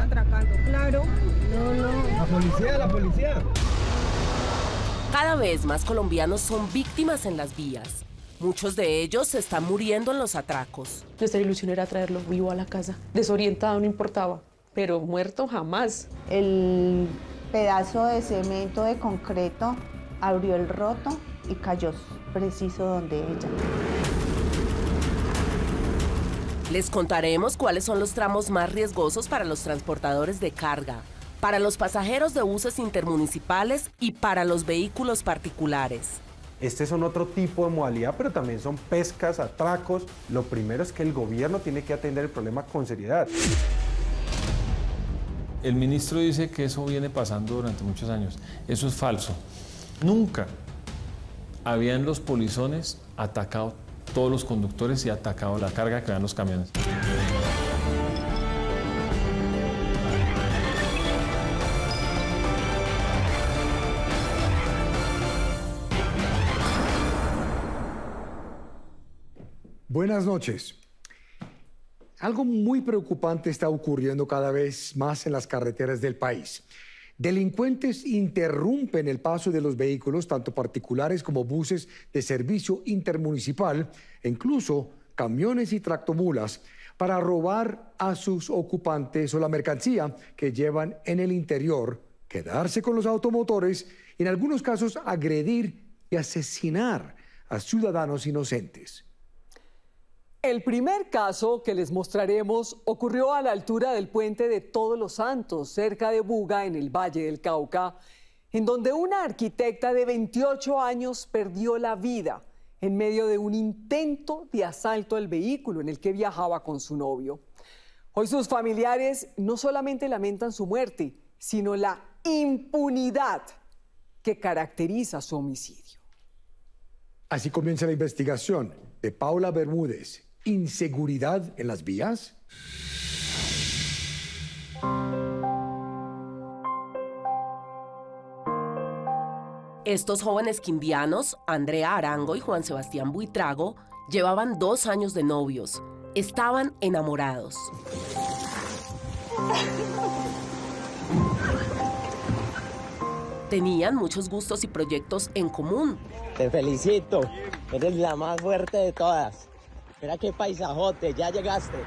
atracando, claro. La policía, la policía. Cada vez más colombianos son víctimas en las vías. Muchos de ellos se están muriendo en los atracos. Nuestra ilusión era traerlo vivo a la casa. Desorientado no importaba, pero muerto jamás. El pedazo de cemento de concreto abrió el roto y cayó preciso donde ella. Les contaremos cuáles son los tramos más riesgosos para los transportadores de carga, para los pasajeros de buses intermunicipales y para los vehículos particulares. Este son otro tipo de modalidad, pero también son pescas, atracos. Lo primero es que el gobierno tiene que atender el problema con seriedad. El ministro dice que eso viene pasando durante muchos años. Eso es falso. Nunca habían los polizones atacado todos los conductores y atacado la carga que dan los camiones. Buenas noches. Algo muy preocupante está ocurriendo cada vez más en las carreteras del país. Delincuentes interrumpen el paso de los vehículos, tanto particulares como buses de servicio intermunicipal, e incluso camiones y tractomulas, para robar a sus ocupantes o la mercancía que llevan en el interior, quedarse con los automotores y en algunos casos agredir y asesinar a ciudadanos inocentes. El primer caso que les mostraremos ocurrió a la altura del puente de Todos los Santos, cerca de Buga, en el Valle del Cauca, en donde una arquitecta de 28 años perdió la vida en medio de un intento de asalto al vehículo en el que viajaba con su novio. Hoy sus familiares no solamente lamentan su muerte, sino la impunidad que caracteriza su homicidio. Así comienza la investigación de Paula Bermúdez. ¿Inseguridad en las vías? Estos jóvenes quindianos, Andrea Arango y Juan Sebastián Buitrago, llevaban 2 años de novios. Estaban enamorados. Tenían muchos gustos y proyectos en común. Te felicito, eres la más fuerte de todas. Mira qué paisajote, ya llegaste.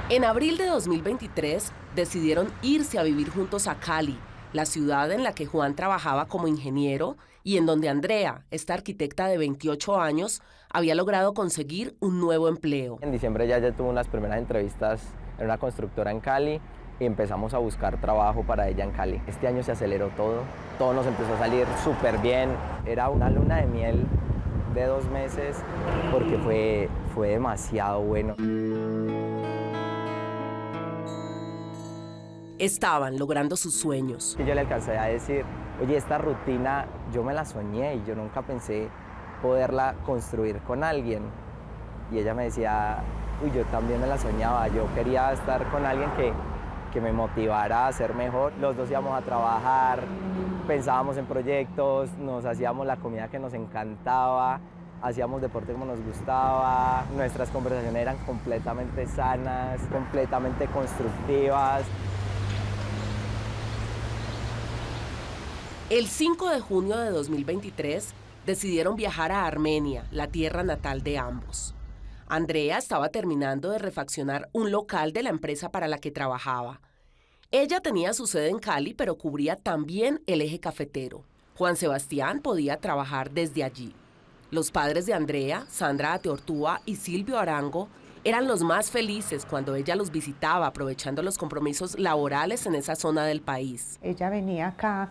En abril de 2023 decidieron irse a vivir juntos a Cali, la ciudad en la que Juan trabajaba como ingeniero y en donde Andrea, esta arquitecta de 28 años, había logrado conseguir un nuevo empleo. En diciembre ya tuve unas primeras entrevistas en una constructora en Cali y empezamos a buscar trabajo para ella en Cali. Este año se aceleró todo nos empezó a salir súper bien. Era una luna de miel de 2 meses porque fue demasiado bueno. Estaban logrando sus sueños. Y yo le alcancé a decir, oye, esta rutina yo me la soñé y yo nunca pensé poderla construir con alguien. Y ella me decía, uy, yo también me la soñaba, yo quería estar con alguien que me motivara a ser mejor. Los dos íbamos a trabajar, pensábamos en proyectos, nos hacíamos la comida que nos encantaba, hacíamos deporte como nos gustaba, nuestras conversaciones eran completamente sanas, completamente constructivas. El 5 de junio de 2023 decidieron viajar a Armenia, la tierra natal de ambos. Andrea estaba terminando de refaccionar un local de la empresa para la que trabajaba. Ella tenía su sede en Cali, pero cubría también el eje cafetero. Juan Sebastián podía trabajar desde allí. Los padres de Andrea, Sandra Ateortúa y Silvio Arango, eran los más felices cuando ella los visitaba, aprovechando los compromisos laborales en esa zona del país. Ella venía acá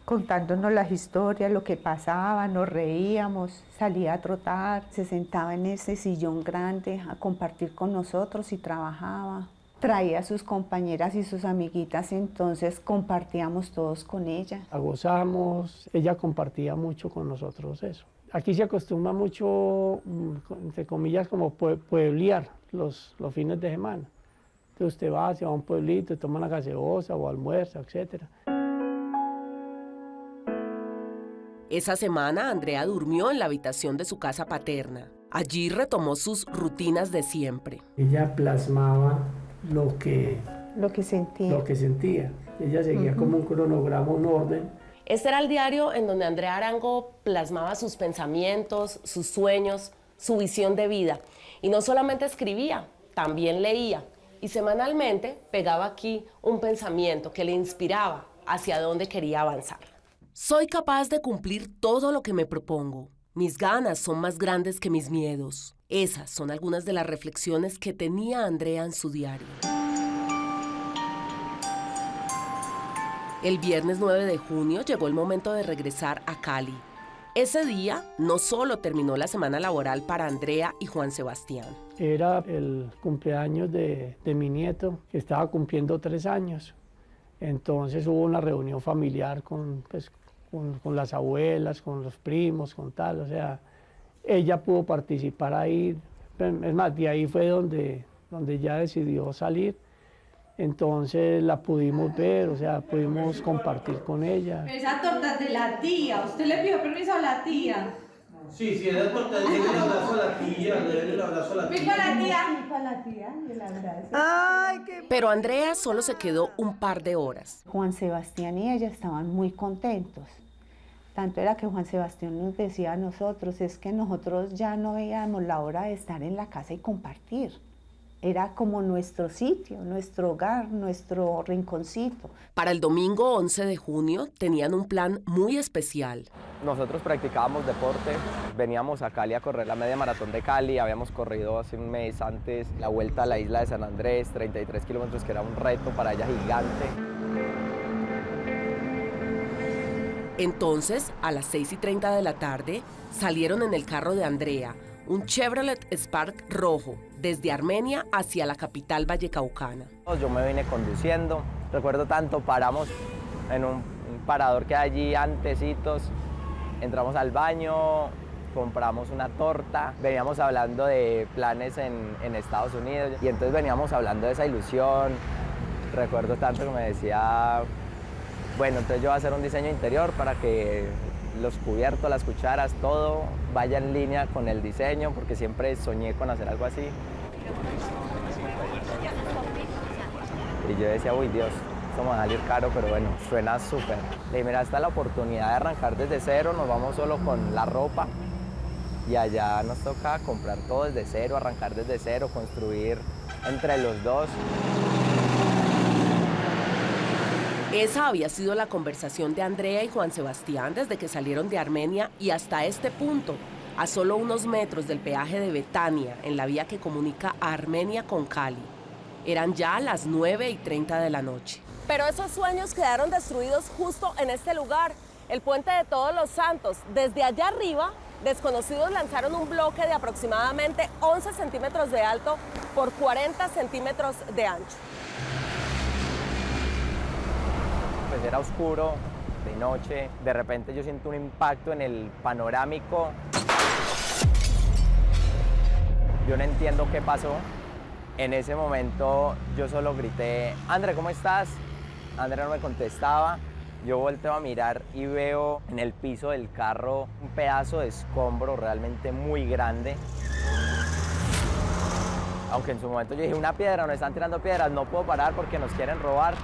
contándonos las historias, lo que pasaba, nos reíamos, salía a trotar, se sentaba en ese sillón grande a compartir con nosotros y trabajaba. Traía a sus compañeras y sus amiguitas, entonces compartíamos todos con ella. La gozamos, ella compartía mucho con nosotros eso. Aquí se acostumbra mucho, entre comillas, como pueblear los fines de semana. Entonces usted se va a un pueblito, toma una gaseosa o almuerza, etcétera. Esa semana, Andrea durmió en la habitación de su casa paterna. Allí retomó sus rutinas de siempre. Ella plasmaba lo que sentía. Ella seguía como un cronograma, un orden. Este era el diario en donde Andrea Arango plasmaba sus pensamientos, sus sueños, su visión de vida. Y no solamente escribía, también leía. Y semanalmente pegaba aquí un pensamiento que le inspiraba hacia dónde quería avanzar. Soy capaz de cumplir todo lo que me propongo. Mis ganas son más grandes que mis miedos. Esas son algunas de las reflexiones que tenía Andrea en su diario. El viernes 9 de junio llegó el momento de regresar a Cali. Ese día no solo terminó la semana laboral para Andrea y Juan Sebastián. Era el cumpleaños de mi nieto, que estaba cumpliendo 3 años. Entonces hubo una reunión familiar con las abuelas, con los primos, con tal. O sea, ella pudo participar ahí. Es más, de ahí fue donde ya decidió salir. Entonces la pudimos ver, o sea, pudimos compartir con ella. Esa torta es de la tía, ¿usted le pidió permiso a la tía? Sí, esa torta, déle el abrazo a la tía, déle el abrazo a la tía. ¿Pipa la tía? Pipa la tía y el abrazo. Ay, qué... Pero Andrea solo se quedó un par de horas. Juan Sebastián y ella estaban muy contentos. Tanto era que Juan Sebastián nos decía a nosotros, es que nosotros ya no veíamos la hora de estar en la casa y compartir. Era como nuestro sitio, nuestro hogar, nuestro rinconcito. Para el domingo 11 de junio tenían un plan muy especial. Nosotros practicábamos deporte, veníamos a Cali a correr la media maratón de Cali, habíamos corrido hace un mes antes la vuelta a la isla de San Andrés, 33 kilómetros, que era un reto para ella gigante. Entonces, a las 6:30 de la tarde, salieron en el carro de Andrea, un Chevrolet Spark rojo, desde Armenia hacia la capital vallecaucana. Yo me vine conduciendo, recuerdo tanto, paramos en un parador que hay allí antecitos, entramos al baño, compramos una torta, veníamos hablando de planes en Estados Unidos y entonces veníamos hablando de esa ilusión. Recuerdo tanto que me decía, bueno, entonces yo voy a hacer un diseño interior para que los cubiertos, las cucharas, todo vaya en línea con el diseño, porque siempre soñé con hacer algo así. Y yo decía, uy Dios, esto me va a salir caro, pero bueno, suena súper. Le dije, mira, esta es la oportunidad de arrancar desde cero, nos vamos solo con la ropa y allá nos toca comprar todo desde cero, arrancar desde cero, construir entre los dos. Esa había sido la conversación de Andrea y Juan Sebastián desde que salieron de Armenia y hasta este punto, a solo unos metros del peaje de Betania, en la vía que comunica a Armenia con Cali. Eran ya las 9:30 de la noche. Pero esos sueños quedaron destruidos justo en este lugar, el Puente de Todos los Santos. Desde allá arriba, desconocidos lanzaron un bloque de aproximadamente 11 centímetros de alto por 40 centímetros de ancho. Pues era oscuro, de noche, de repente yo siento un impacto en el panorámico. Yo no entiendo qué pasó. En ese momento yo solo grité, André, ¿cómo estás? André no me contestaba. Yo volteo a mirar y veo en el piso del carro un pedazo de escombro realmente muy grande. Aunque en su momento yo dije, una piedra, nos están tirando piedras, no puedo parar porque nos quieren robar.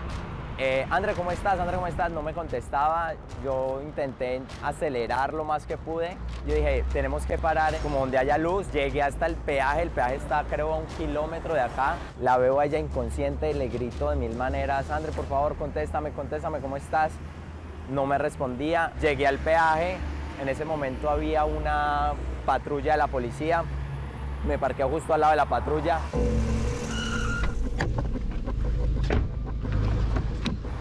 André, ¿cómo estás? André, ¿cómo estás? No me contestaba. Yo intenté acelerar lo más que pude. Yo dije, tenemos que parar como donde haya luz. Llegué hasta el peaje está creo a 1 kilómetro de acá. La veo a ella inconsciente y le grito de mil maneras, André, por favor, contéstame, ¿cómo estás? No me respondía. Llegué al peaje. En ese momento había una patrulla de la policía. Me parqué justo al lado de la patrulla.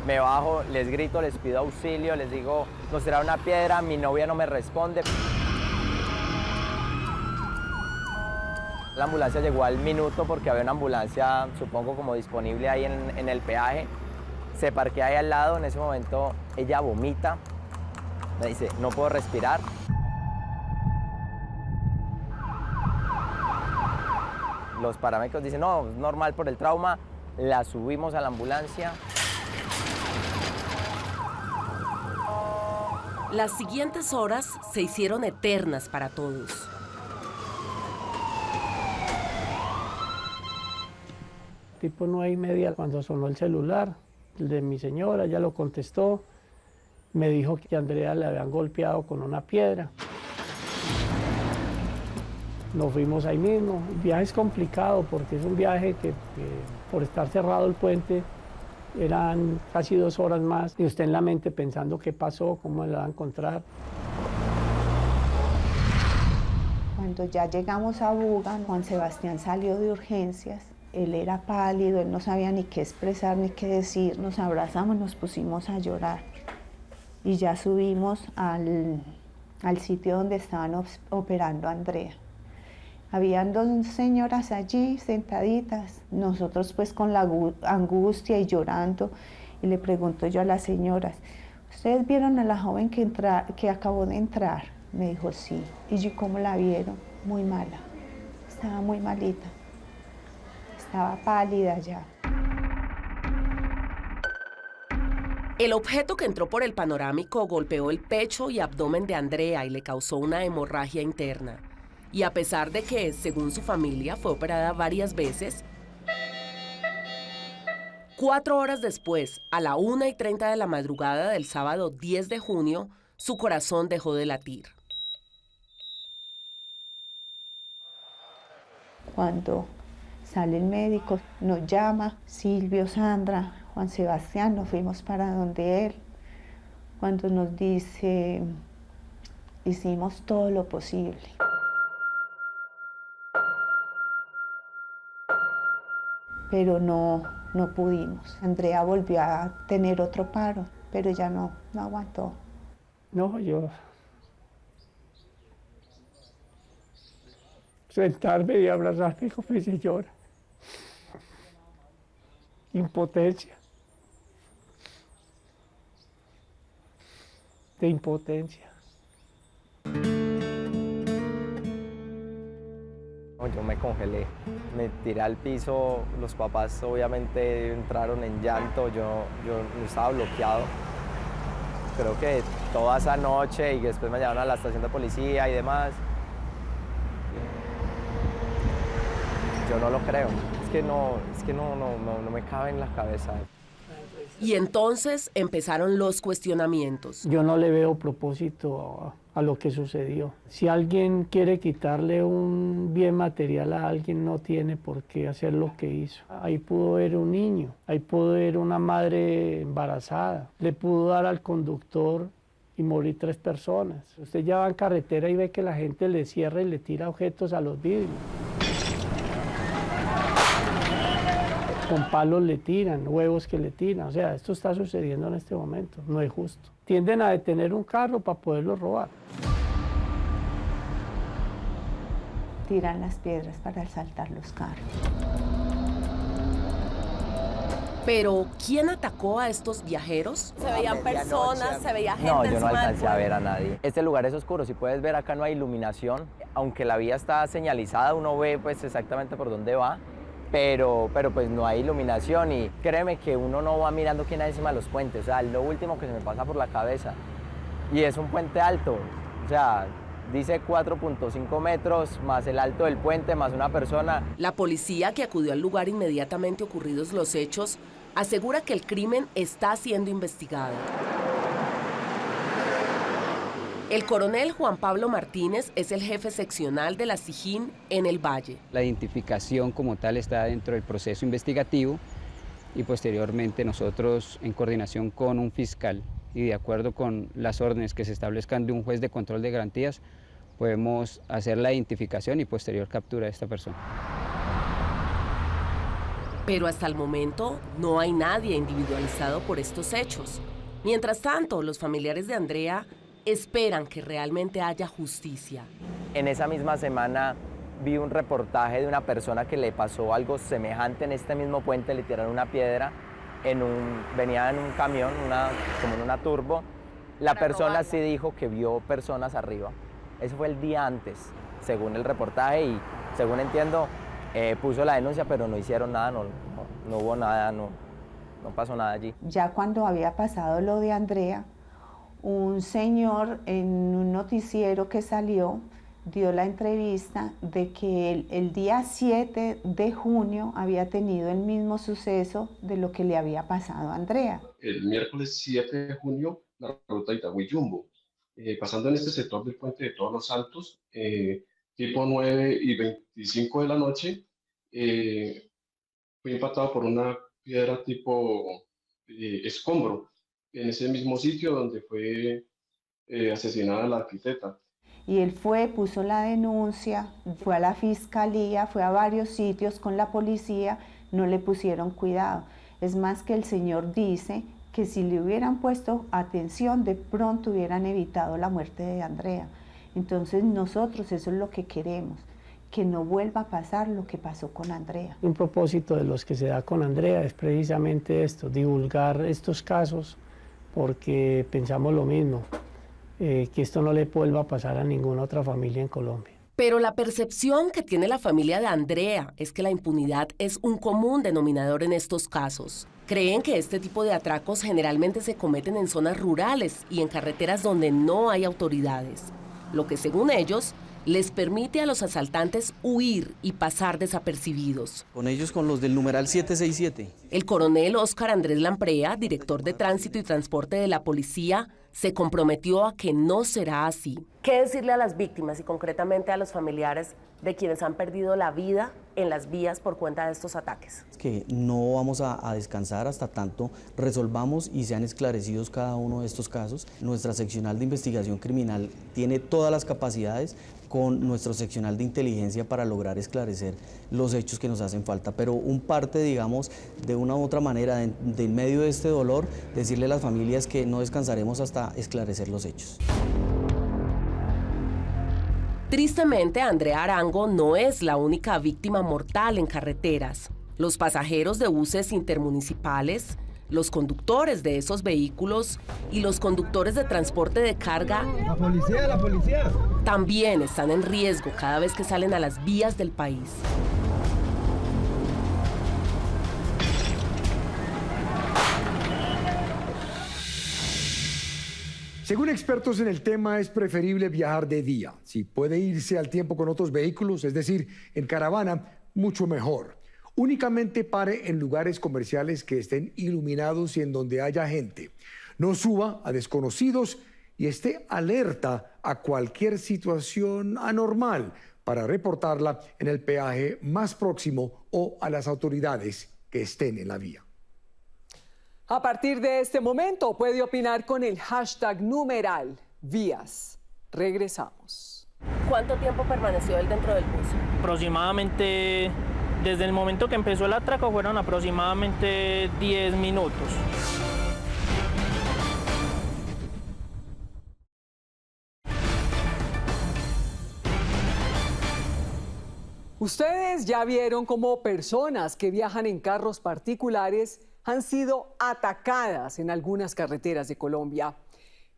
Me bajo, les grito, les pido auxilio, les digo, nos tiraron una piedra, mi novia no me responde. La ambulancia llegó al minuto porque había una ambulancia, supongo, como disponible ahí en el peaje. Se parquea ahí al lado, en ese momento ella vomita, me dice, no puedo respirar. Los paramédicos dicen, no, es normal por el trauma, la subimos a la ambulancia. Las siguientes horas se hicieron eternas para todos. tipo 9:30, cuando sonó el celular, el de mi señora, ella lo contestó, me dijo que a Andrea le habían golpeado con una piedra. Nos fuimos ahí mismo. El viaje es complicado porque es un viaje que por estar cerrado el puente eran casi 2 horas más y usted en la mente pensando qué pasó, cómo la va a encontrar. Cuando ya llegamos a Buga, Juan Sebastián salió de urgencias. Él era pálido, él no sabía ni qué expresar ni qué decir. Nos abrazamos, nos pusimos a llorar. Y ya subimos al sitio donde estaban operando a Andrea. Habían 2 señoras allí sentaditas, nosotros pues con la angustia y llorando. Y le pregunto yo a las señoras, ¿ustedes vieron a la joven que acabó de entrar? Me dijo, sí. ¿Y yo cómo la vieron? Muy mala, estaba muy malita, estaba pálida ya. El objeto que entró por el panorámico golpeó el pecho y abdomen de Andrea y le causó una hemorragia interna. Y a pesar de que, según su familia, fue operada varias veces, 4 horas después, a la 1:30 de la madrugada del sábado 10 de junio, su corazón dejó de latir. Cuando sale el médico, nos llama, Silvio, Sandra, Juan Sebastián, nos fuimos para donde él. Cuando nos dice, hicimos todo lo posible. Pero no pudimos. Andrea volvió a tener otro paro, pero ya no aguantó. No, yo sentarme y abrazarme con mi señora. Impotencia. De impotencia. Yo me congelé, me tiré al piso, los papás obviamente entraron en llanto, yo estaba bloqueado. Creo que toda esa noche y después me llevaron a la estación de policía y demás. Yo no lo creo, es que no me cabe en la cabeza. Y entonces empezaron los cuestionamientos. Yo no le veo propósito a lo que sucedió. Si alguien quiere quitarle un bien material a alguien, no tiene por qué hacer lo que hizo. Ahí pudo haber un niño, ahí pudo haber una madre embarazada, le pudo dar al conductor y morir 3 personas. Usted ya va en carretera y ve que la gente le cierra y le tira objetos a los vidrios. Con palos le tiran, huevos que le tiran. O sea, esto está sucediendo en este momento, no es justo. Tienden a detener un carro para poderlo robar. Tiran las piedras para asaltar los carros. Pero, ¿quién atacó a estos viajeros? Se veían personas, se veía gente. No, yo no alcancé a ver a nadie. Este lugar es oscuro, si puedes ver acá no hay iluminación. Aunque la vía está señalizada, uno ve pues exactamente por dónde va. Pero pues no hay iluminación y créeme que uno no va mirando quién hay encima de los puentes, o sea, lo último que se me pasa por la cabeza. Y es un puente alto, o sea, dice 4.5 metros, más el alto del puente, más una persona. La policía, que acudió al lugar inmediatamente ocurridos los hechos, asegura que el crimen está siendo investigado. El coronel Juan Pablo Martínez es el jefe seccional de la SIJIN en el Valle. La identificación como tal está dentro del proceso investigativo y posteriormente nosotros, en coordinación con un fiscal y de acuerdo con las órdenes que se establezcan de un juez de control de garantías, podemos hacer la identificación y posterior captura de esta persona. Pero hasta el momento no hay nadie individualizado por estos hechos. Mientras tanto, los familiares de Andrea esperan que realmente haya justicia. En esa misma semana vi un reportaje de una persona que le pasó algo semejante en este mismo puente, le tiraron una piedra, venía en un camión, como en una turbo. La persona sí dijo que vio personas arriba. Eso fue el día antes, según el reportaje y según entiendo, puso la denuncia, pero no hicieron nada, no hubo nada, no pasó nada allí. Ya cuando había pasado lo de Andrea, un señor en un noticiero que salió dio la entrevista de que el día 7 de junio había tenido el mismo suceso de lo que le había pasado a Andrea. El miércoles 7 de junio, la ruta Itagüí-Yumbo, pasando en este sector del puente de Todos los Santos, tipo 9:25 de la noche, fue impactado por una piedra tipo escombro, en ese mismo sitio donde fue asesinada la arquitecta. Y él puso la denuncia, fue a la fiscalía, fue a varios sitios con la policía, no le pusieron cuidado. Es más que el señor dice que si le hubieran puesto atención, de pronto hubieran evitado la muerte de Andrea. Entonces nosotros eso es lo que queremos, que no vuelva a pasar lo que pasó con Andrea. Un propósito de los que se da con Andrea es precisamente esto, divulgar estos casos, porque pensamos lo mismo, que esto no le vuelva a pasar a ninguna otra familia en Colombia. Pero la percepción que tiene la familia de Andrea es que la impunidad es un común denominador en estos casos. Creen que este tipo de atracos generalmente se cometen en zonas rurales y en carreteras donde no hay autoridades, lo que según ellos les permite a los asaltantes huir y pasar desapercibidos. Con ellos, con los del numeral 767. El coronel Óscar Andrés Lamprea, director de Tránsito y Transporte de la Policía, se comprometió a que no será así. ¿Qué decirle a las víctimas y concretamente a los familiares de quienes han perdido la vida en las vías por cuenta de estos ataques? Que no vamos a descansar hasta tanto resolvamos y sean esclarecidos cada uno de estos casos. Nuestra seccional de investigación criminal tiene todas las capacidades con nuestro seccional de inteligencia para lograr esclarecer los hechos que nos hacen falta. Pero un parte, digamos, de una u otra manera, de en medio de este dolor, decirle a las familias que no descansaremos hasta esclarecer los hechos. Tristemente, Andrea Arango no es la única víctima mortal en carreteras. Los pasajeros de buses intermunicipales, los conductores de esos vehículos y los conductores de transporte de carga ¡La policía! También están en riesgo cada vez que salen a las vías del país. Según expertos en el tema, es preferible viajar de día. Si puede irse al tiempo con otros vehículos, es decir, en caravana, mucho mejor. Únicamente pare en lugares comerciales que estén iluminados y en donde haya gente. No suba a desconocidos y esté alerta a cualquier situación anormal para reportarla en el peaje más próximo o a las autoridades que estén en la vía. A partir de este momento puede opinar con el hashtag numeral vías. Regresamos. ¿Cuánto tiempo permaneció él dentro del bus? Aproximadamente, desde el momento que empezó el atraco, fueron aproximadamente 10 minutos. Ustedes ya vieron cómo personas que viajan en carros particulares han sido atacadas en algunas carreteras de Colombia.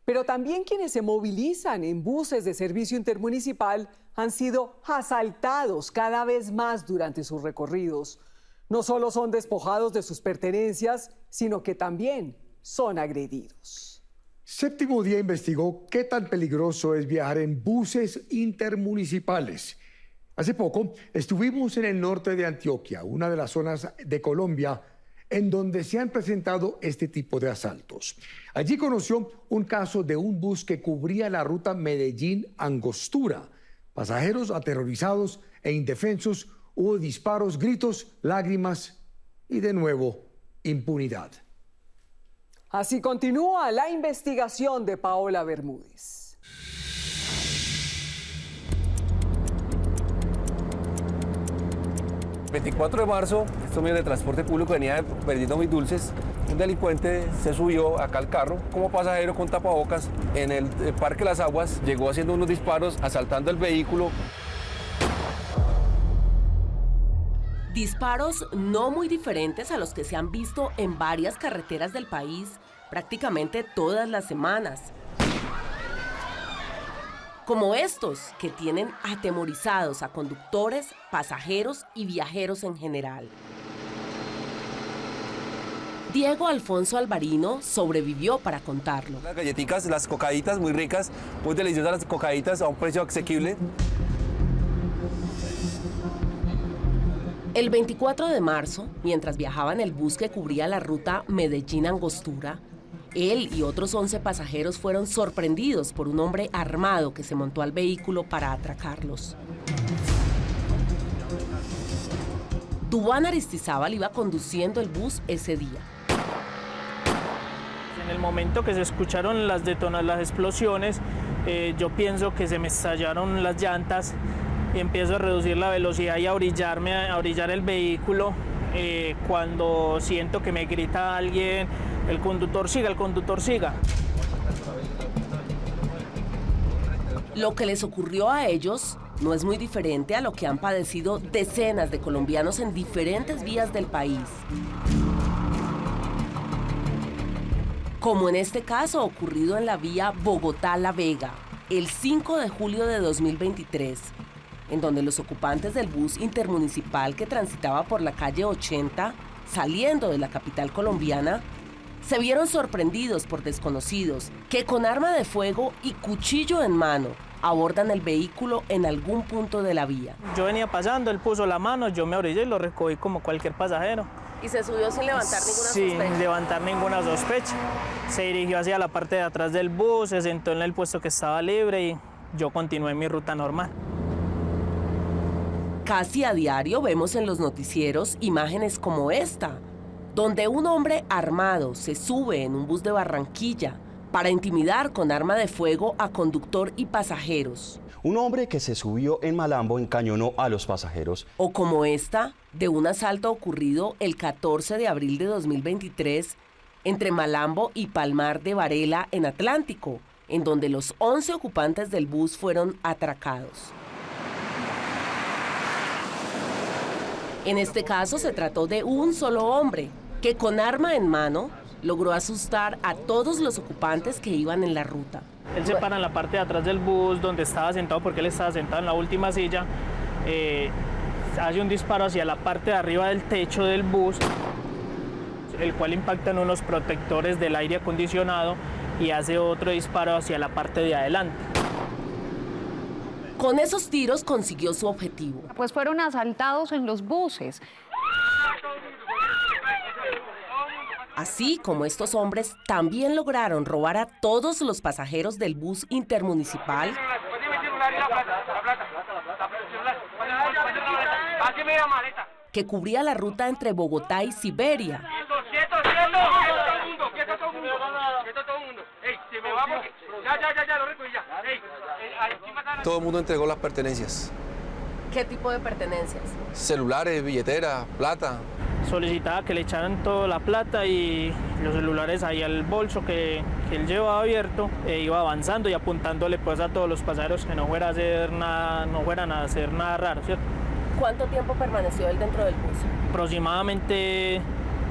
Pero también quienes se movilizan en buses de servicio intermunicipal han sido asaltados cada vez más durante sus recorridos. No solo son despojados de sus pertenencias, sino que también son agredidos. Séptimo Día investigó qué tan peligroso es viajar en buses intermunicipales. Hace poco estuvimos en el norte de Antioquia, una de las zonas de Colombia en donde se han presentado este tipo de asaltos. Allí conoció un caso de un bus que cubría la ruta Medellín-Angostura. Pasajeros aterrorizados e indefensos, hubo disparos, gritos, lágrimas y de nuevo impunidad. Así continúa la investigación de Paola Bermúdez. 24 de marzo, estos medios de transporte público venían vendiendo mis dulces. Un delincuente se subió acá al carro como pasajero con tapabocas en el Parque Las Aguas, llegó haciendo unos disparos, asaltando el vehículo. Disparos no muy diferentes a los que se han visto en varias carreteras del país prácticamente todas las semanas. Como estos que tienen atemorizados a conductores, pasajeros y viajeros en general. Diego Alfonso Alvarino sobrevivió para contarlo. Las galletitas, las cocaditas muy ricas, muy deliciosas las cocaditas a un precio asequible. El 24 de marzo, mientras viajaba en el bus que cubría la ruta Medellín-Angostura, él y otros 11 pasajeros fueron sorprendidos por un hombre armado que se montó al vehículo para atracarlos. Duván Aristizábal iba conduciendo el bus ese día. En el momento que se escucharon las explosiones, yo pienso que se me estallaron las llantas y empiezo a reducir la velocidad y a orillar el vehículo. Cuando siento que me grita alguien, el conductor siga, el conductor siga. Lo que les ocurrió a ellos no es muy diferente a lo que han padecido decenas de colombianos en diferentes vías del país. Como en este caso ocurrido en la vía Bogotá-La Vega, el 5 de julio de 2023, en donde los ocupantes del bus intermunicipal que transitaba por la calle 80, saliendo de la capital colombiana, se vieron sorprendidos por desconocidos que con arma de fuego y cuchillo en mano abordan el vehículo en algún punto de la vía. Yo venía pasando, él puso la mano, yo me orillé y lo recogí como cualquier pasajero. ¿Y se subió sin levantar ninguna sospecha? Sin levantar ninguna sospecha. Se dirigió hacia la parte de atrás del bus, se sentó en el puesto que estaba libre y yo continué mi ruta normal. Casi a diario vemos en los noticieros imágenes como esta, donde un hombre armado se sube en un bus de Barranquilla para intimidar con arma de fuego a conductor y pasajeros. Un hombre que se subió en Malambo encañonó a los pasajeros. O como esta, de un asalto ocurrido el 14 de abril de 2023 entre Malambo y Palmar de Varela en Atlántico, en donde los 11 ocupantes del bus fueron atracados. En este caso se trató de un solo hombre, que con arma en mano logró asustar a todos los ocupantes que iban en la ruta. Él se para en la parte de atrás del bus donde estaba sentado, porque él estaba sentado en la última silla, hace un disparo hacia la parte de arriba del techo del bus, el cual impacta en unos protectores del aire acondicionado y hace otro disparo hacia la parte de adelante. Con esos tiros consiguió su objetivo. Pues fueron asaltados en los buses. Así como estos hombres también lograron robar a todos los pasajeros del bus intermunicipal, que cubría la ruta entre Bogotá y Siberia. Todo el mundo entregó las pertenencias. ¿Qué tipo de pertenencias? Celulares, billetera, plata. Solicitaba que le echaran toda la plata y los celulares ahí al bolso que él llevaba abierto, iba avanzando y apuntándole pues a todos los pasajeros que no fueran a hacer nada raro, ¿cierto? ¿Cuánto tiempo permaneció él dentro del bus? Aproximadamente,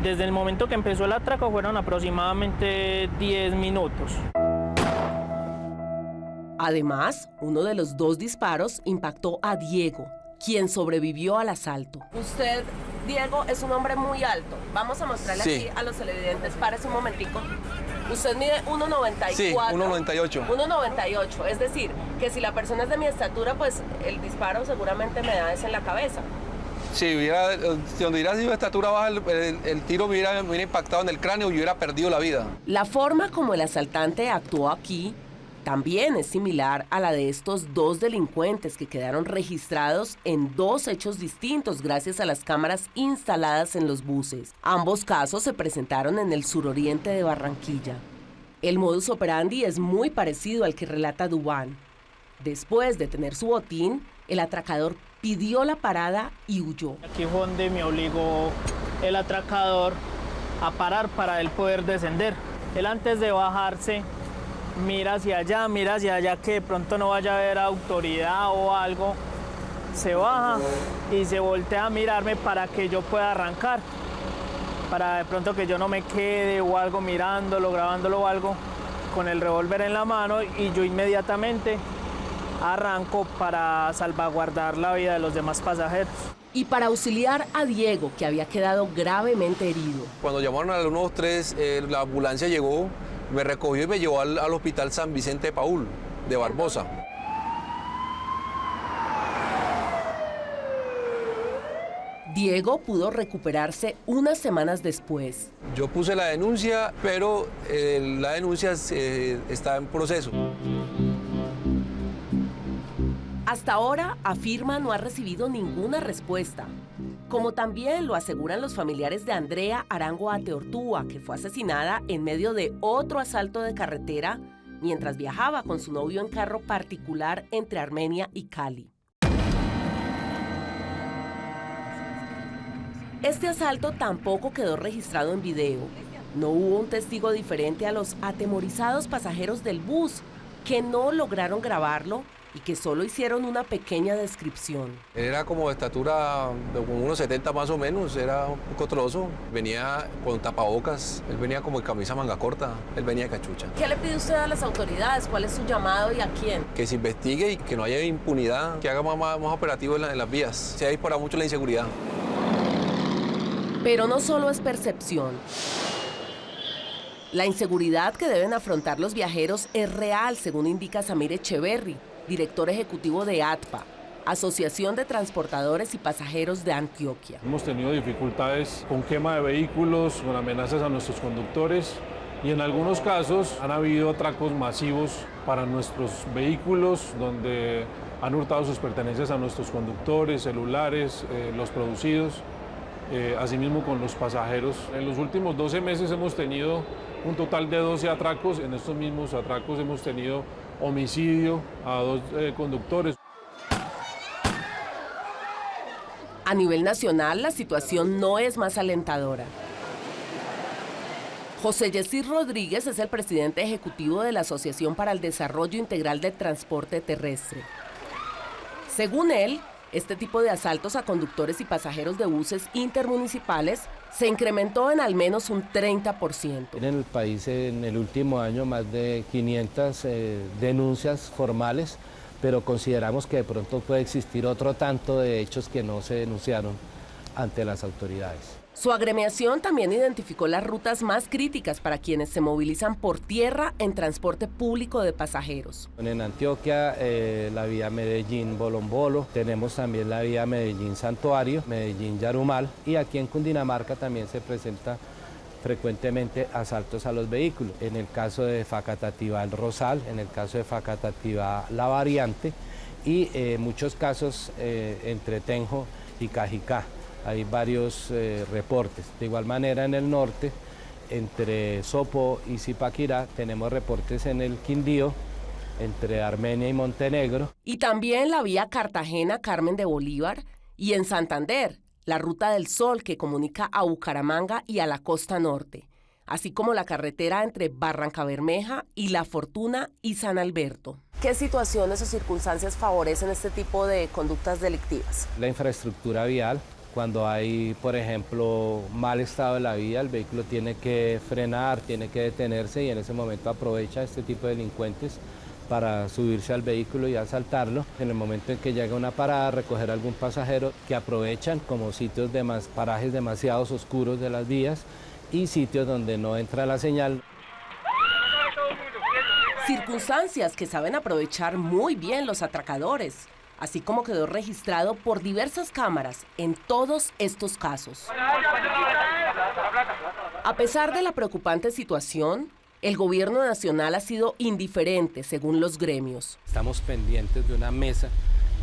desde el momento que empezó el atraco, fueron aproximadamente 10 minutos. Además, uno de los 2 disparos impactó a Diego, quien sobrevivió al asalto. Usted, Diego, es un hombre muy alto. Vamos a mostrarle aquí a los televidentes. Párese un momentico. Usted mide 1,94. Sí, 1,98. 1,98. Es decir, que si la persona es de mi estatura, pues el disparo seguramente me da en la cabeza. Si donde hubiera sido estatura baja, el tiro me hubiera impactado en el cráneo y hubiera perdido la vida. La forma como el asaltante actuó aquí también es similar a la de estos 2 delincuentes que quedaron registrados en 2 hechos distintos gracias a las cámaras instaladas en los buses. Ambos casos se presentaron en el suroriente de Barranquilla. El modus operandi es muy parecido al que relata Duván. Después de tener su botín, el atracador pidió la parada y huyó. Aquí fue donde me obligó el atracador a parar para él poder descender. Él antes de bajarse mira hacia allá que de pronto no vaya a haber autoridad o algo, se baja y se voltea a mirarme para que yo pueda arrancar, para de pronto que yo no me quede o algo mirándolo, grabándolo o algo, con el revólver en la mano, y yo inmediatamente arranco para salvaguardar la vida de los demás pasajeros. Y para auxiliar a Diego, que había quedado gravemente herido. Cuando llamaron al 123, la ambulancia llegó, me recogió y me llevó al hospital San Vicente de Paúl, de Barbosa. Diego pudo recuperarse unas semanas después. Yo puse la denuncia, pero la denuncia está en proceso. Hasta ahora, afirma, no ha recibido ninguna respuesta. Como también lo aseguran los familiares de Andrea Arango Ateortúa, que fue asesinada en medio de otro asalto de carretera mientras viajaba con su novio en carro particular entre Armenia y Cali. Este asalto tampoco quedó registrado en video. No hubo un testigo diferente a los atemorizados pasajeros del bus, que no lograron grabarlo y que solo hicieron una pequeña descripción. Era como de estatura de unos 70 más o menos, era un poco trozo, venía con tapabocas, él venía como en camisa manga corta, él venía de cachucha. ¿Qué le pide usted a las autoridades? ¿Cuál es su llamado y a quién? Que se investigue y que no haya impunidad, que haga más operativo en las vías, se ha disparado mucho la inseguridad. Pero no solo es percepción. La inseguridad que deben afrontar los viajeros es real, según indica Samir Echeverry, director ejecutivo de ATPA, Asociación de Transportadores y Pasajeros de Antioquia. Hemos tenido dificultades con quema de vehículos, con amenazas a nuestros conductores y en algunos casos han habido atracos masivos para nuestros vehículos donde han hurtado sus pertenencias a nuestros conductores, celulares, los producidos, asimismo con los pasajeros. En los últimos 12 meses hemos tenido un total de 12 atracos. En estos mismos atracos hemos tenido homicidio a 2 conductores. A nivel nacional, la situación no es más alentadora. José Yesir Rodríguez es el presidente ejecutivo de la Asociación para el Desarrollo Integral del Transporte Terrestre. Según él, este tipo de asaltos a conductores y pasajeros de buses intermunicipales se incrementó en al menos un 30%. En el país en el último año más de 500 denuncias formales, pero consideramos que de pronto puede existir otro tanto de hechos que no se denunciaron ante las autoridades. Su agremiación también identificó las rutas más críticas para quienes se movilizan por tierra en transporte público de pasajeros. En Antioquia, la vía Medellín-Bolombolo, tenemos también la vía Medellín-Santuario, Medellín-Yarumal, y aquí en Cundinamarca también se presenta frecuentemente asaltos a los vehículos. En el caso de Facatativá-El Rosal, en el caso de Facatativá-La Variante y muchos casos entre Tenjo y Cajicá. Hay varios reportes. De igual manera en el norte, entre Sopó y Zipaquirá, tenemos reportes en el Quindío, entre Armenia y Montenegro. Y también la vía Cartagena-Carmen de Bolívar y en Santander, la Ruta del Sol que comunica a Bucaramanga y a la costa norte, así como la carretera entre Barrancabermeja y La Fortuna y San Alberto. ¿Qué situaciones o circunstancias favorecen este tipo de conductas delictivas? La infraestructura vial. Cuando hay, por ejemplo, mal estado de la vía, el vehículo tiene que frenar, tiene que detenerse y en ese momento aprovecha este tipo de delincuentes para subirse al vehículo y asaltarlo. En el momento en que llega una parada, recoger a algún pasajero, que aprovechan como sitios de parajes demasiado oscuros de las vías y sitios donde no entra la señal. Circunstancias que saben aprovechar muy bien los atracadores, así como quedó registrado por diversas cámaras en todos estos casos. A pesar de la preocupante situación, el gobierno nacional ha sido indiferente, según los gremios. Estamos pendientes de una mesa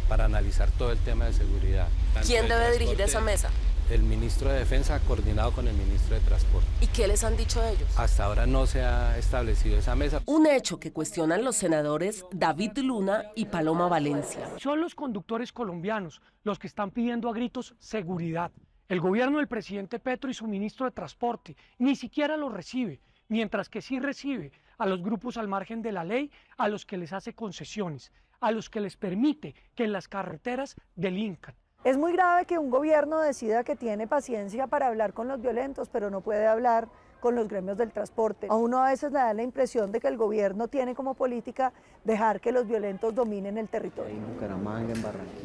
para analizar todo el tema de seguridad. ¿Quién debe dirigir esa mesa? El ministro de Defensa, coordinado con el ministro de Transporte. ¿Y qué les han dicho ellos? Hasta ahora no se ha establecido esa mesa. Un hecho que cuestionan los senadores David Luna y Paloma Valencia. Son los conductores colombianos los que están pidiendo a gritos seguridad. El gobierno del presidente Petro y su ministro de Transporte ni siquiera lo recibe, mientras que sí recibe a los grupos al margen de la ley, a los que les hace concesiones, a los que les permite que en las carreteras delincan. Es muy grave que un gobierno decida que tiene paciencia para hablar con los violentos, pero no puede hablar con los gremios del transporte. A uno a veces le da la impresión de que el gobierno tiene como política dejar que los violentos dominen el territorio.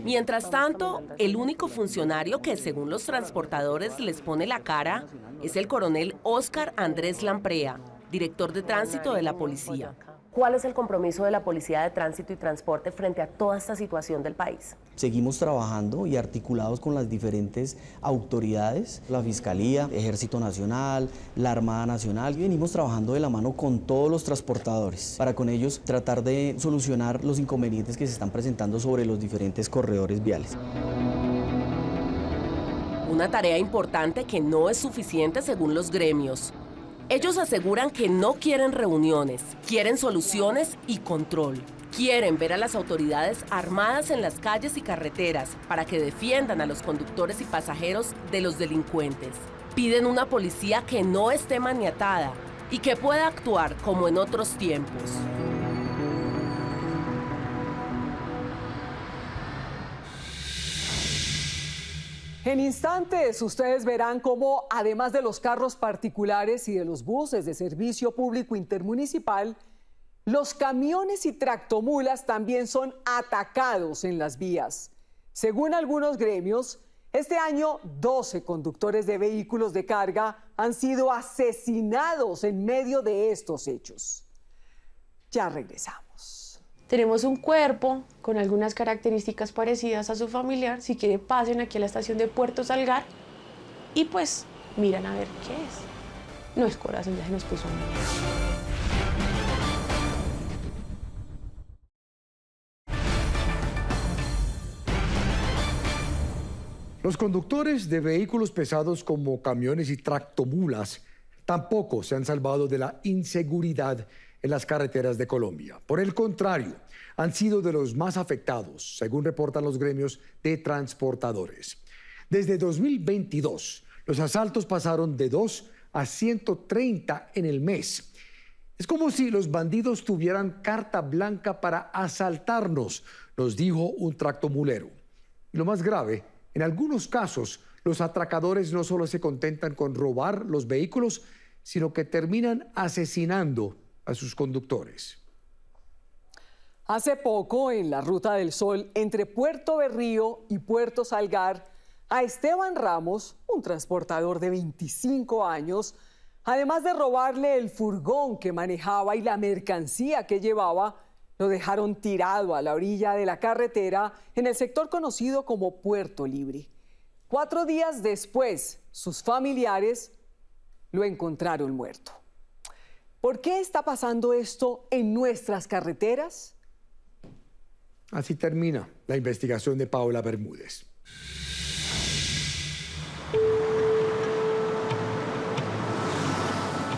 Mientras tanto, el único funcionario que, según los transportadores, les pone la cara es el coronel Óscar Andrés Lamprea, director de tránsito de la policía. ¿Cuál es el compromiso de la Policía de Tránsito y Transporte frente a toda esta situación del país? Seguimos trabajando y articulados con las diferentes autoridades, la Fiscalía, Ejército Nacional, la Armada Nacional, y venimos trabajando de la mano con todos los transportadores para con ellos tratar de solucionar los inconvenientes que se están presentando sobre los diferentes corredores viales. Una tarea importante que no es suficiente según los gremios. Ellos aseguran que no quieren reuniones, quieren soluciones y control. Quieren ver a las autoridades armadas en las calles y carreteras para que defiendan a los conductores y pasajeros de los delincuentes. Piden una policía que no esté maniatada y que pueda actuar como en otros tiempos. En instantes ustedes verán cómo, además de los carros particulares y de los buses de servicio público intermunicipal, los camiones y tractomulas también son atacados en las vías. Según algunos gremios, este año 12 conductores de vehículos de carga han sido asesinados en medio de estos hechos. Ya regresamos. Tenemos un cuerpo con algunas características parecidas a su familiar. Si quiere, pasen aquí a la estación de Puerto Salgar y pues miran a ver qué es. No es corazón, ya se nos puso miedo. Los conductores de vehículos pesados como camiones y tractomulas tampoco se han salvado de la inseguridad en las carreteras de Colombia. Por el contrario, han sido de los más afectados, según reportan los gremios de transportadores. Desde 2022, los asaltos pasaron de 2 a 130 en el mes. Es como si los bandidos tuvieran carta blanca para asaltarnos, nos dijo un tractomulero. Y lo más grave, en algunos casos, los atracadores no solo se contentan con robar los vehículos, sino que terminan asesinando a sus conductores. Hace poco, en la Ruta del Sol, entre Puerto Berrío y Puerto Salgar, a Esteban Ramos, un transportador de 25 años, además de robarle el furgón que manejaba y la mercancía que llevaba, lo dejaron tirado a la orilla de la carretera en el sector conocido como Puerto Libre. 4 días después, sus familiares lo encontraron muerto. ¿Por qué está pasando esto en nuestras carreteras? Así termina la investigación de Paola Bermúdez.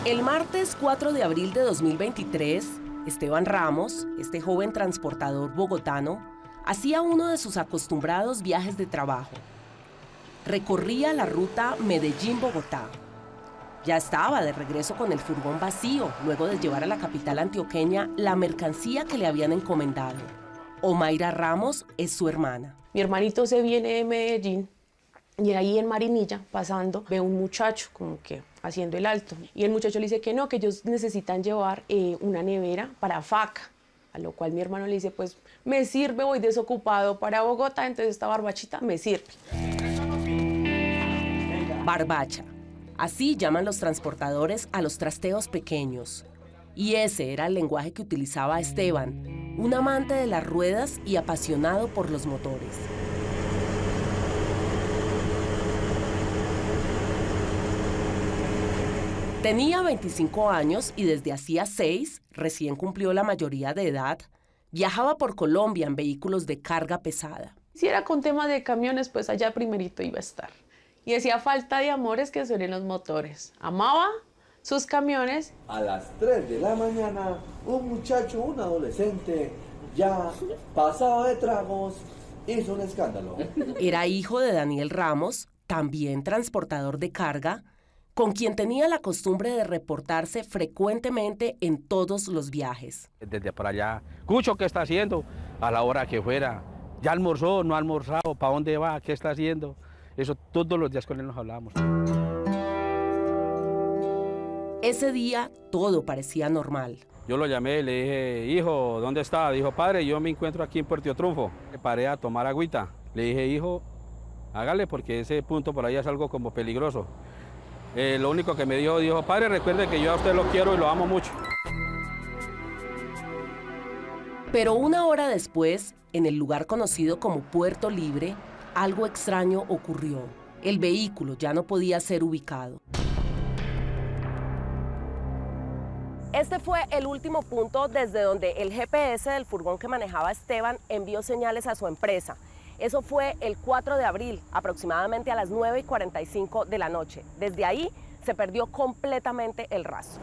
El martes 4 de abril de 2023, Esteban Ramos, este joven transportador bogotano, hacía uno de sus acostumbrados viajes de trabajo. Recorría la ruta Medellín-Bogotá. Ya estaba de regreso con el furgón vacío, luego de llevar a la capital antioqueña la mercancía que le habían encomendado. Omaira Ramos es su hermana. Mi hermanito se viene de Medellín y ahí en Marinilla, pasando, ve un muchacho como que haciendo el alto. Y el muchacho le dice que no, que ellos necesitan llevar una nevera para Faca. A lo cual mi hermano le dice, pues me sirve, voy desocupado para Bogotá, entonces esta barbachita me sirve. Barbacha. Así llaman los transportadores a los trasteos pequeños. Y ese era el lenguaje que utilizaba Esteban, un amante de las ruedas y apasionado por los motores. Tenía 25 años y desde hacía 6, recién cumplió la mayoría de edad, viajaba por Colombia en vehículos de carga pesada. Si era con tema de camiones, pues allá primerito iba a estar. Y decía falta de amores que suenen los motores. Amaba sus camiones. A las 3 de la mañana, un muchacho, un adolescente, ya pasado de tragos, hizo un escándalo. Era hijo de Daniel Ramos, también transportador de carga, con quien tenía la costumbre de reportarse frecuentemente en todos los viajes. Desde por allá, Cucho, ¿qué está haciendo? A la hora que fuera. ¿Ya almorzó? ¿No ha almorzado? ¿Para dónde va? ¿Qué está haciendo? Eso todos los días con él nos hablábamos. Ese día todo parecía normal. Yo lo llamé, le dije, hijo, ¿dónde está? Dijo, padre, yo me encuentro aquí en Puerto Triunfo. Me paré a tomar agüita. Le dije, hijo, hágale porque ese punto por ahí es algo como peligroso. Lo único que me dijo, padre, recuerde que yo a usted lo quiero y lo amo mucho. Pero una hora después, en el lugar conocido como Puerto Libre, algo extraño ocurrió. El vehículo ya no podía ser ubicado. Este fue el último punto desde donde el GPS del furgón que manejaba Esteban envió señales a su empresa. Eso fue el 4 de abril, aproximadamente a las 9:45 de la noche. Desde ahí se perdió completamente el rastro.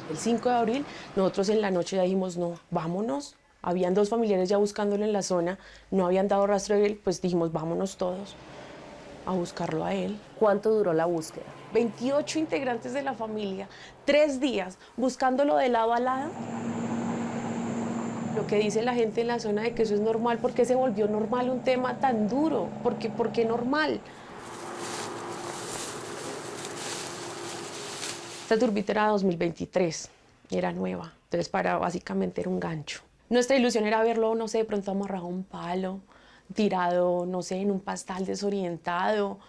El 5 de abril, nosotros en la noche ya dijimos, no, vámonos. Habían 2 familiares ya buscándolo en la zona, no habían dado rastro de él, pues dijimos, vámonos todos a buscarlo a él. ¿Cuánto duró la búsqueda? 28 integrantes de la familia, 3 días, buscándolo de lado a lado. Lo que dice la gente en la zona de que eso es normal, ¿por qué se volvió normal un tema tan duro? ¿Por qué normal? Esta turbita era 2023, era nueva, entonces básicamente era un gancho. Nuestra ilusión era verlo, no sé, de pronto amarrado a un palo, tirado, no sé, en un pastal desorientado.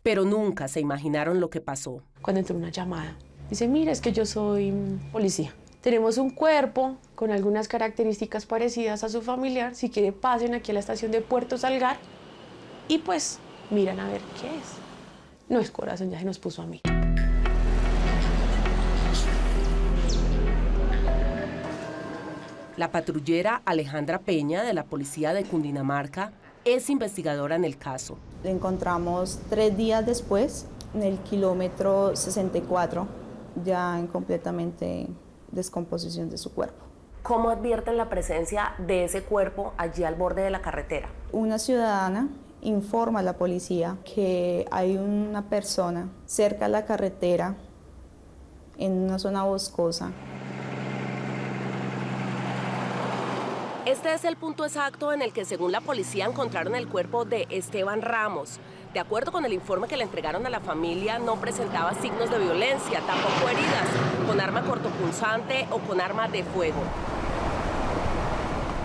Pero nunca se imaginaron lo que pasó. Cuando entró una llamada, dice, mira, es que yo soy policía. Tenemos un cuerpo con algunas características parecidas a su familiar. Si quiere, pasen aquí a la estación de Puerto Salgar y pues miran a ver qué es. No, el corazón ya se nos puso a mí. La patrullera Alejandra Peña, de la policía de Cundinamarca, es investigadora en el caso. Lo encontramos 3 días después, en el kilómetro 64, ya en completamente descomposición de su cuerpo. ¿Cómo advierten la presencia de ese cuerpo allí al borde de la carretera? Una ciudadana informa a la policía que hay una persona cerca de la carretera, en una zona boscosa. Este es el punto exacto en el que, según la policía, encontraron el cuerpo de Esteban Ramos. De acuerdo con el informe que le entregaron a la familia, no presentaba signos de violencia, tampoco heridas, con arma cortopunzante o con arma de fuego.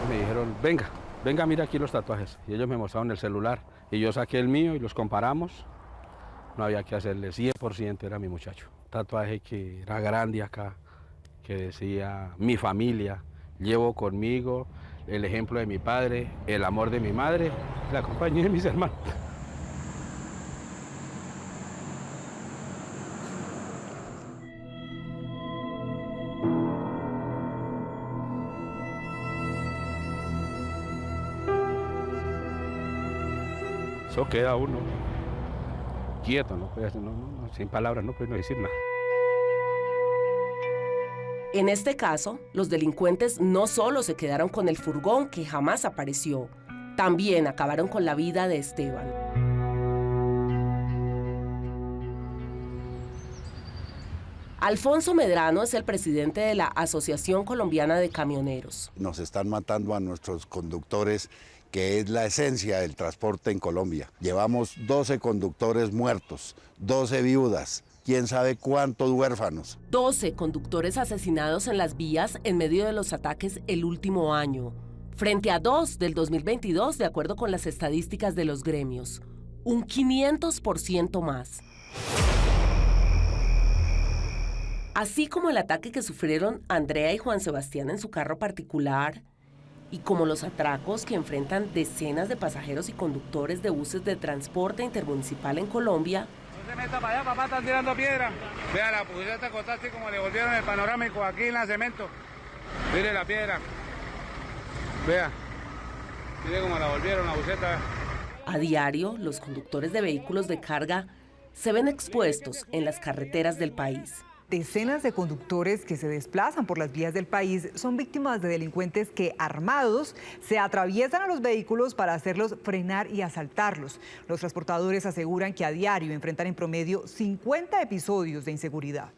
Me dijeron, venga, mira aquí los tatuajes. Y ellos me mostraron el celular. Y yo saqué el mío y los comparamos. No había que hacerle, 100% era mi muchacho. Tatuaje que era grande acá, que decía, mi familia, llevo conmigo el ejemplo de mi padre, el amor de mi madre, la compañía de mis hermanos. Eso queda uno quieto, no puede hacer, sin palabras no puede decir nada. En este caso, los delincuentes no solo se quedaron con el furgón que jamás apareció, también acabaron con la vida de Esteban. Alfonso Medrano es el presidente de la Asociación Colombiana de Camioneros. Nos están matando a nuestros conductores, que es la esencia del transporte en Colombia. Llevamos 12 conductores muertos, 12 viudas, quién sabe cuántos huérfanos. 12 conductores asesinados en las vías en medio de los ataques el último año, frente a 2 del 2022, de acuerdo con las estadísticas de los gremios. Un 500% más. Así como el ataque que sufrieron Andrea y Juan Sebastián en su carro particular, y como los atracos que enfrentan decenas de pasajeros y conductores de buses de transporte intermunicipal en Colombia. No se meta para allá, papá, están tirando piedra. Vea, la pusiste a cortar así como le volvieron el panorámico aquí en la cemento. Mire la piedra. Vea. Mire cómo la volvieron, la buceta. A diario, los conductores de vehículos de carga se ven expuestos en las carreteras del país. Decenas de conductores que se desplazan por las vías del país son víctimas de delincuentes que, armados, se atraviesan a los vehículos para hacerlos frenar y asaltarlos. Los transportadores aseguran que a diario enfrentan en promedio 50 episodios de inseguridad.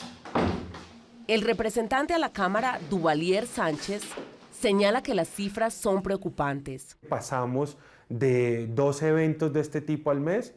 El representante a la Cámara, Duvalier Sánchez, señala que las cifras son preocupantes. Pasamos de 12 eventos de este tipo al mes,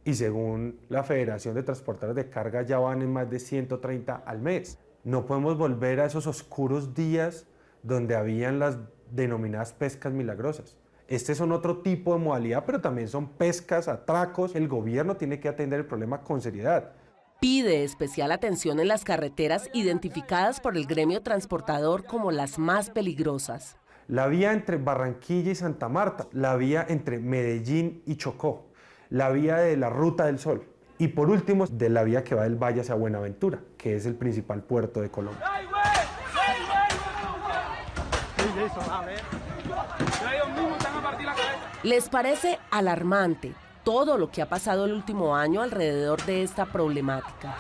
y según la Federación de Transportadores de Carga ya van en más de 130 al mes. No podemos volver a esos oscuros días donde habían las denominadas pescas milagrosas. Este son otro tipo de modalidad, pero también son pescas, atracos. El gobierno tiene que atender el problema con seriedad. Pide especial atención en las carreteras identificadas por el gremio transportador como las más peligrosas. La vía entre Barranquilla y Santa Marta, la vía entre Medellín y Chocó, la vía de la Ruta del Sol y por último de la vía que va del Valle hacia Buenaventura, que es el principal puerto de Colombia. ¿Les parece alarmante todo lo que ha pasado el último año alrededor de esta problemática?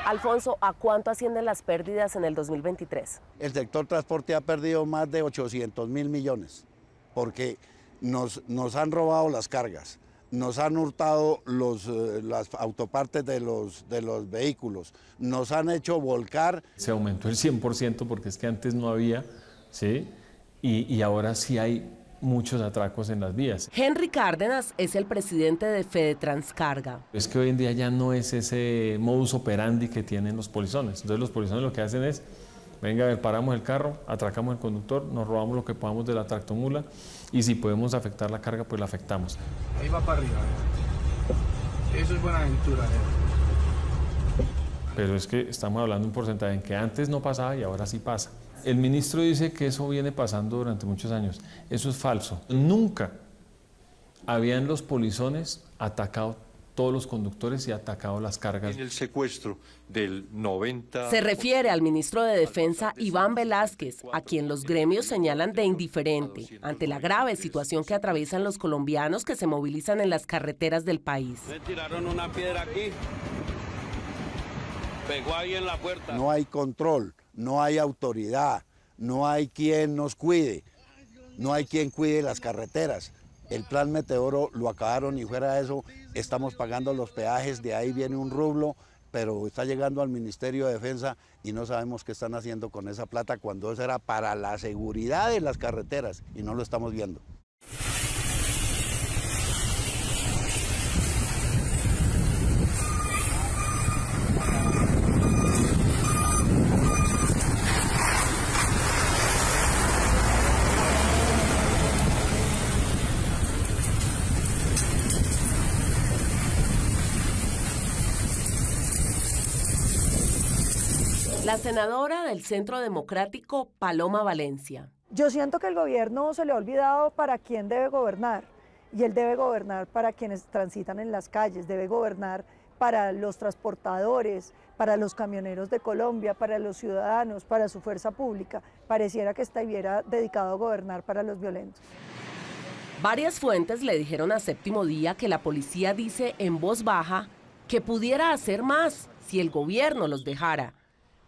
Alfonso, ¿a cuánto ascienden las pérdidas en el 2023? El sector transporte ha perdido más de 800.000 millones porque nos han robado las cargas, nos han hurtado las autopartes de los vehículos, nos han hecho volcar. Se aumentó el 100% porque es que antes no había, ¿sí? Y ahora sí hay muchos atracos en las vías. Henry Cárdenas es el presidente de Fedetranscarga. Es que hoy en día ya no es ese modus operandi que tienen los polizones. Entonces los polizones lo que hacen es, venga, a ver, paramos el carro, atracamos al conductor, nos robamos lo que podamos de la tractomula y si podemos afectar la carga, pues la afectamos. Ahí va para arriba. Eso es Buenaventura. Pero es que estamos hablando de un porcentaje en que antes no pasaba y ahora sí pasa. El ministro dice que eso viene pasando durante muchos años. Eso es falso. Nunca habían los polizones atacado todos los conductores y atacado las cargas. En el secuestro del 90... Se refiere al ministro de Defensa Iván Velásquez, a quien los gremios señalan de indiferente ante la grave situación que atraviesan los colombianos que se movilizan en las carreteras del país. Me tiraron una piedra aquí, pegó ahí en la puerta. No hay control, no hay autoridad, no hay quien nos cuide, no hay quien cuide las carreteras. El plan Meteoro lo acabaron y fuera de eso estamos pagando los peajes, de ahí viene un rublo, pero está llegando al Ministerio de Defensa y no sabemos qué están haciendo con esa plata cuando eso era para la seguridad de las carreteras y no lo estamos viendo. La senadora del Centro Democrático, Paloma Valencia. Yo siento que el gobierno se le ha olvidado para quién debe gobernar, y él debe gobernar para quienes transitan en las calles, debe gobernar para los transportadores, para los camioneros de Colombia, para los ciudadanos, para su fuerza pública. Pareciera que estuviera dedicado a gobernar para los violentos. Varias fuentes le dijeron a Séptimo Día que la policía dice en voz baja que pudiera hacer más si el gobierno los dejara,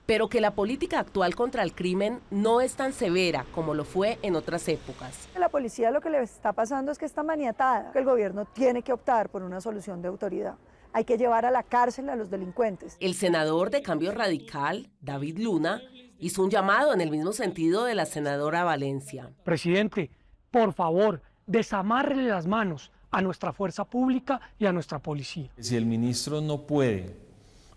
pero que la política actual contra el crimen no es tan severa como lo fue en otras épocas. A la policía lo que le está pasando es que está maniatada, que el gobierno tiene que optar por una solución de autoridad. Hay que llevar a la cárcel a los delincuentes. El senador de Cambio Radical, David Luna, hizo un llamado en el mismo sentido de la senadora Valencia. Presidente, por favor, desamárrele las manos a nuestra fuerza pública y a nuestra policía. Si el ministro no puede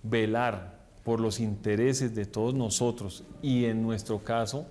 velar por los intereses de todos nosotros y en nuestro caso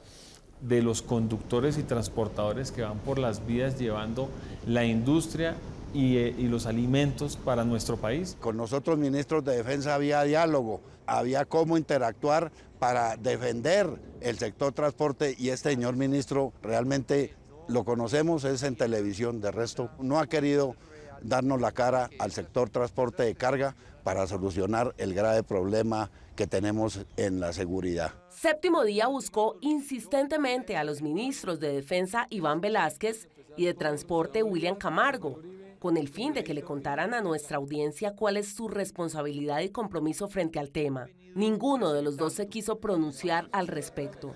de los conductores y transportadores que van por las vías llevando la industria y los alimentos para nuestro país. Con nosotros ministros de Defensa había diálogo, había cómo interactuar para defender el sector transporte y este señor ministro realmente lo conocemos, es en televisión, de resto no ha querido darnos la cara al sector transporte de carga para solucionar el grave problema que tenemos en la seguridad. Séptimo Día buscó insistentemente a los ministros de Defensa Iván Velásquez y de Transporte William Camargo, con el fin de que le contaran a nuestra audiencia cuál es su responsabilidad y compromiso frente al tema. Ninguno de los dos se quiso pronunciar al respecto.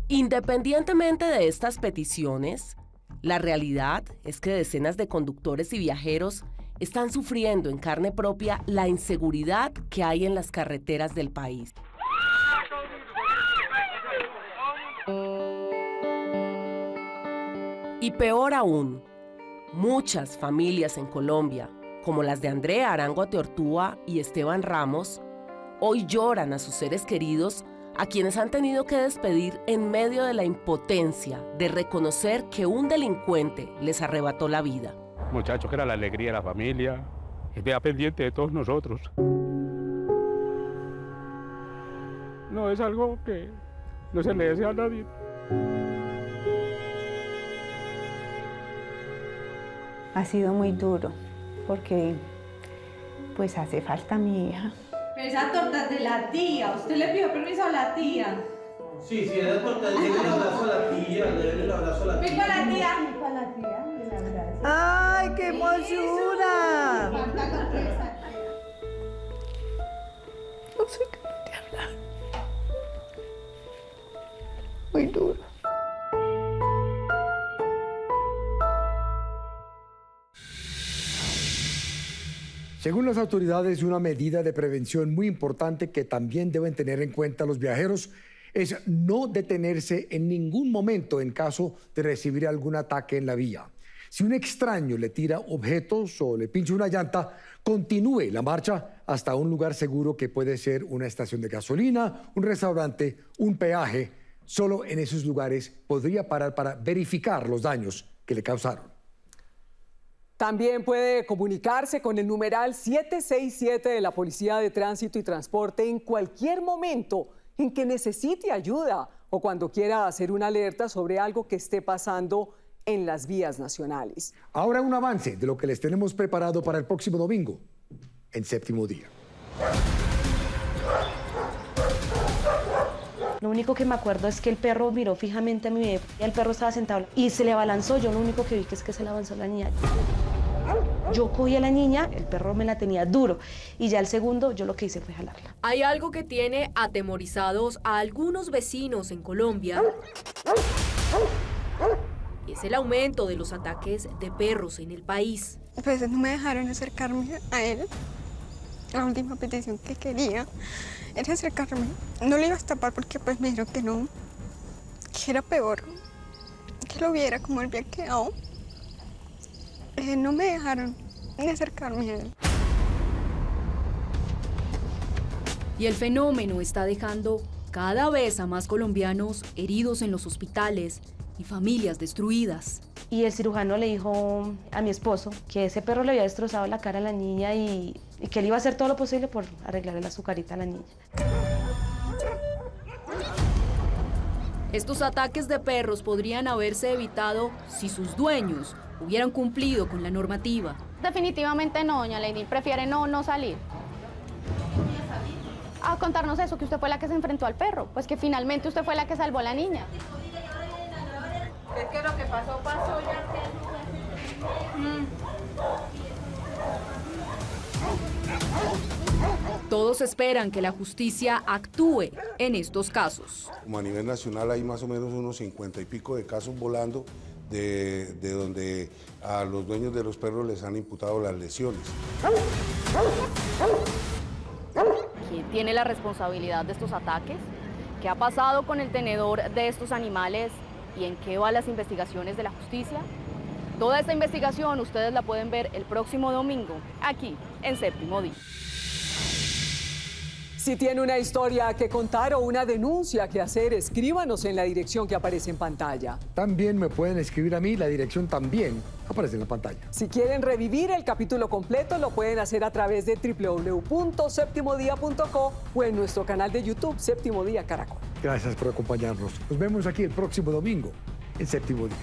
Independientemente de estas peticiones, la realidad es que decenas de conductores y viajeros están sufriendo en carne propia la inseguridad que hay en las carreteras del país. Y peor aún, muchas familias en Colombia, como las de Andrea Arango Ateortúa y Esteban Ramos, hoy lloran a sus seres queridos a quienes han tenido que despedir en medio de la impotencia de reconocer que un delincuente les arrebató la vida. Muchacho, que era la alegría de la familia, vea pendiente de todos nosotros. No es algo que no se le desea a nadie. Ha sido muy duro porque pues hace falta mi hija. Pero esa torta es de la tía. ¿Usted le pidió permiso a la tía? Sí, esa torta, déle el abrazo a la tía, déle el abrazo a la tía. ¡Pico a la tía! ¡Pico a la tía! ¡Ay, qué hermosura! No soy capaz de hablar. Muy duro. Según las autoridades, una medida de prevención muy importante que también deben tener en cuenta los viajeros es no detenerse en ningún momento en caso de recibir algún ataque en la vía. Si un extraño le tira objetos o le pincha una llanta, continúe la marcha hasta un lugar seguro que puede ser una estación de gasolina, un restaurante, un peaje. Solo en esos lugares podría parar para verificar los daños que le causaron. También puede comunicarse con el numeral 767 de la Policía de Tránsito y Transporte en cualquier momento en que necesite ayuda o cuando quiera hacer una alerta sobre algo que esté pasando en las vías nacionales. Ahora un avance de lo que les tenemos preparado para el próximo domingo, en Séptimo Día. Lo único que me acuerdo es que el perro miró fijamente a mi bebé. El perro estaba sentado y se le abalanzó. Yo lo único que vi es que se le avanzó la niña. Yo cogí a la niña, el perro me la tenía duro y ya el segundo yo lo que hice fue jalarla. Hay algo que tiene atemorizados a algunos vecinos en Colombia. Es el aumento de los ataques de perros en el país. Pues no me dejaron acercarme a él. La última petición que quería era acercarme. No le iba a tapar porque pues me dijeron que no, que era peor, que lo viera como él había quedado. No me dejaron ni acercarme a él. Y el fenómeno está dejando cada vez a más colombianos heridos en los hospitales y familias destruidas. Y el cirujano le dijo a mi esposo que ese perro le había destrozado la cara a la niña y que él iba a hacer todo lo posible por arreglarle la azucarita a la niña. Estos ataques de perros podrían haberse evitado si sus dueños hubieran cumplido con la normativa. Definitivamente no, doña Lady. Prefiere no salir. A contarnos eso, que usted fue la que se enfrentó al perro. Pues que finalmente usted fue la que salvó a la niña. Es que lo que pasó, ya. Todos esperan que la justicia actúe en estos casos. Como a nivel nacional hay más o menos unos 50 y pico de casos volando de donde a los dueños de los perros les han imputado las lesiones. ¿Quién tiene la responsabilidad de estos ataques? ¿Qué ha pasado con el tenedor de estos animales y en qué van las investigaciones de la justicia? Toda esta investigación ustedes la pueden ver el próximo domingo, aquí en Séptimo Día. Si tiene una historia que contar o una denuncia que hacer, escríbanos en la dirección que aparece en pantalla. También me pueden escribir a mí, la dirección también aparece en la pantalla. Si quieren revivir el capítulo completo, lo pueden hacer a través de www.septimodia.co o en nuestro canal de YouTube, Séptimo Día Caracol. Gracias por acompañarnos. Nos vemos aquí el próximo domingo en Séptimo Día.